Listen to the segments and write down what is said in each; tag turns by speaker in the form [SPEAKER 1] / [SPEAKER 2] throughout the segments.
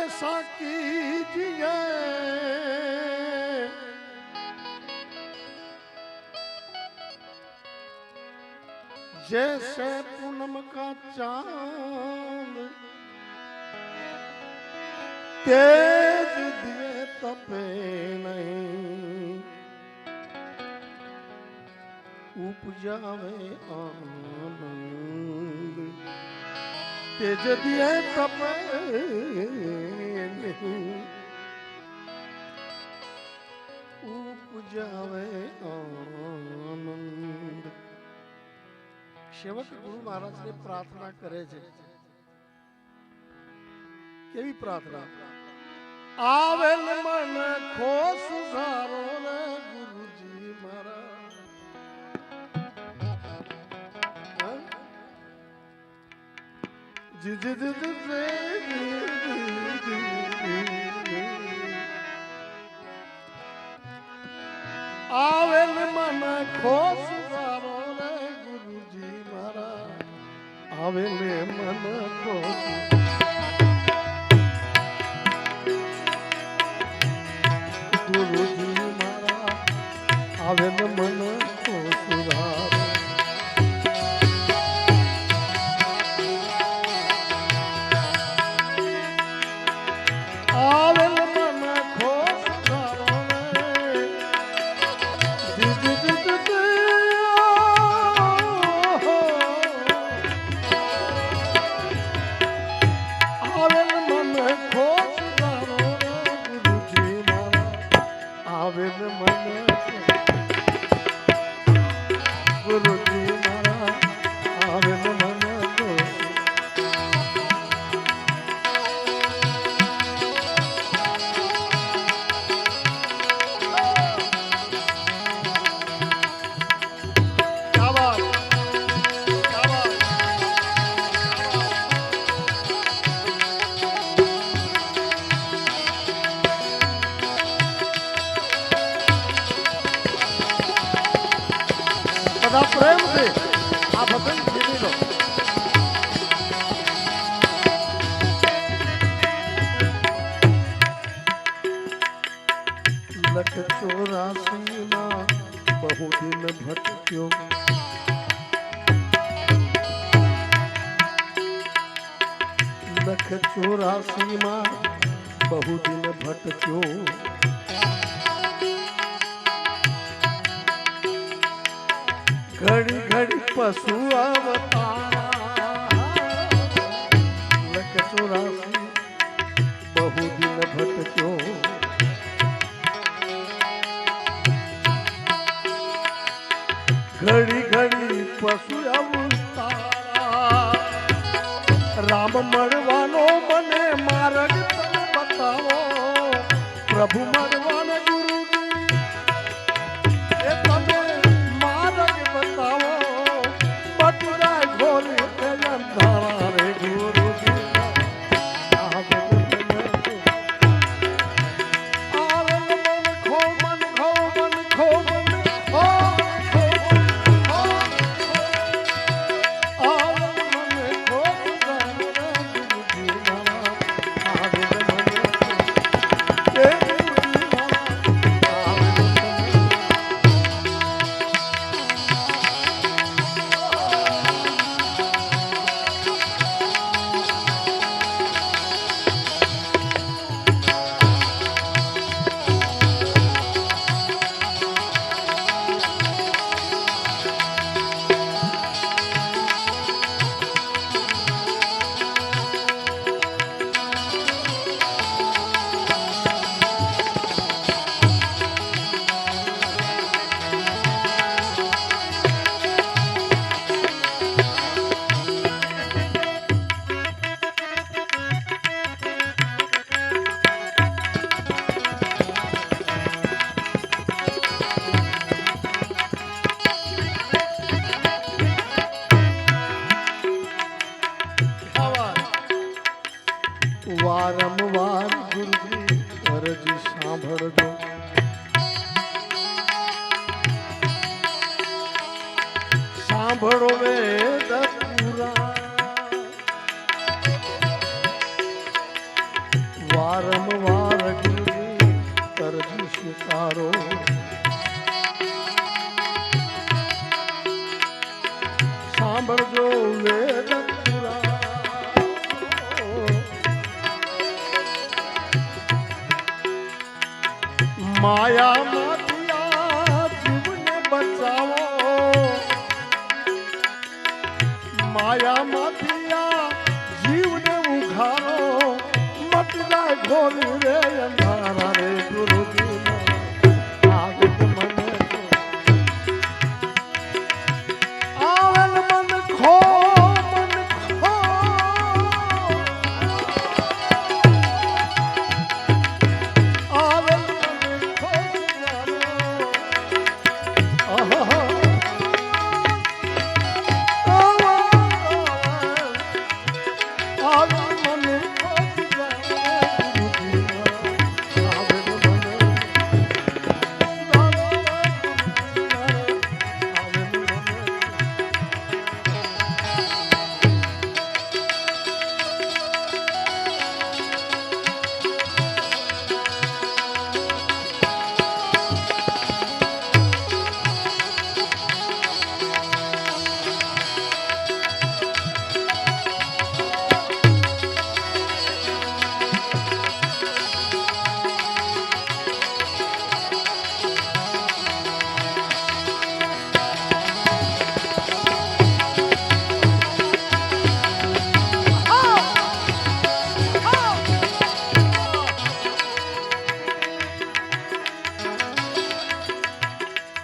[SPEAKER 1] ऐसा कीजिए जैसे पूनम का चांद तेज दिए तपे नहीं उपजावे आनंद तेज दिए तपे नहीं उपजावे आनंद। સેવક ગુરુ મહારાજને પ્રાર્થના કરે છે, કેવી પ્રાર્થના? આવેલ મન ખો સુધારો રે ગુરુજી મારા, જી જી જી આવેલ મન ખો સુધારો રે ગુરુજી મારા, આવેલ મન ખો ગુરુજી મારા, આવેલ મન ખો સુધારો। આવેલ મન ખો સુધારો રે જી જી જી જી આવેલ મન ખો સુધારો રે ગુરુજી મારા, આવેલ મન ગુરુજી મારા, આવેલ મન ખો બધા પ્રેમથી આ ભજન જીવી લો। લખ 84 માં બહુ દિન ભટક્યો, લખ 84 માં બહુ દિન ભટક્યો, ઘડી ઘડી પશુ અવતારા, લખ 84 બહુ દિન ભટક્યો, ઘડી ઘડી પશુ અવતારા, રામ મળવાનો મને માર્ગ તમે બતાવો, પ્રભુ મળવાને ગુરુજી એ તમે માર્ગ બતાવો, બટુરા ઘોરી તે અંધારા રે ગુરુજી, આવેલ મન ખો મન ખો મન ખો મન ખો વારંવાર ગુરુજી અરજી સાંભળજો, સાંભળો વેદ પુરાણ,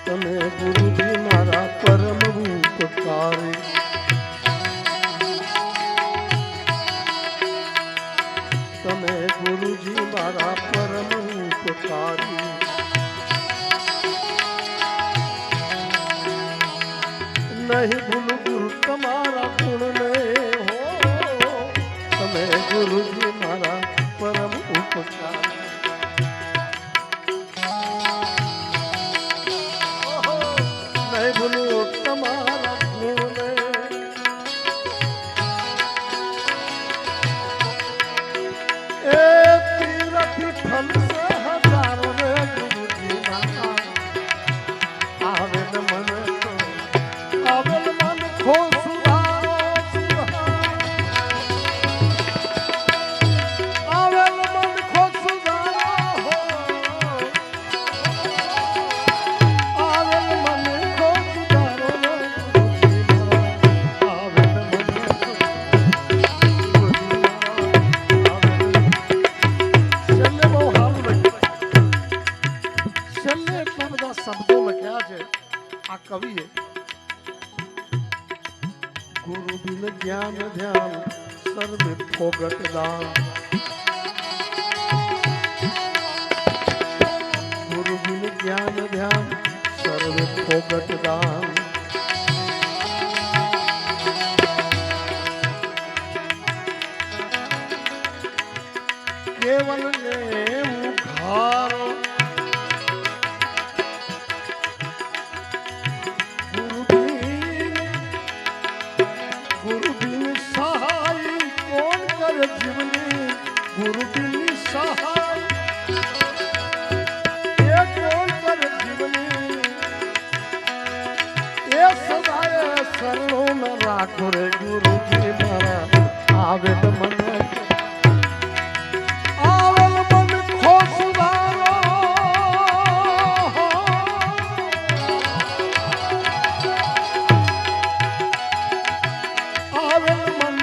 [SPEAKER 1] તમે ગુરુજી મારા પરમ ઉપકારી તમે ગુરુજી મારા પરમ ઉપકારી નહીં ભૂલ ગુરુ તમારા ગુણને હો તમે ગુરુજી મારા પરમ ઉપકારી ભૂલો તમારા ગુણને એ તીરથી ફલસે હજારો રે ગુરુજી માતા આવે ને મને આવે મન ખો સુધારો આવે મન ખો સુધારો આવે મન શબ્દો લખ્યા છે આ કવિએ ગુરુ બિન જ્ઞાન ધ્યાન સર્વે ફોગટ દાન ગુરુ બિન જ્ઞાન ધ્યાન સર્વે ફોગટ દાન કેવલ ને ઉઘારો गुरु बिन सहाय ये कौन कर जीवनी ये सदाय शरणों में राखो रे गुरु जी मारा आवेद मन खो सुधारो आवेद मन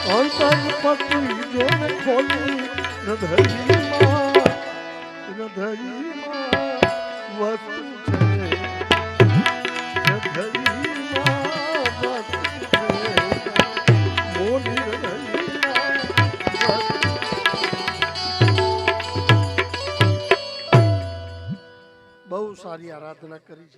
[SPEAKER 1] અંતરપતિ જોને ખોલી હૃદયમાં વસ્તુ છે હૃદયમાં વસ્તુ છે મોલી હૃદયમાં વસ્તુ બહુ સારી આરાધના કરી છે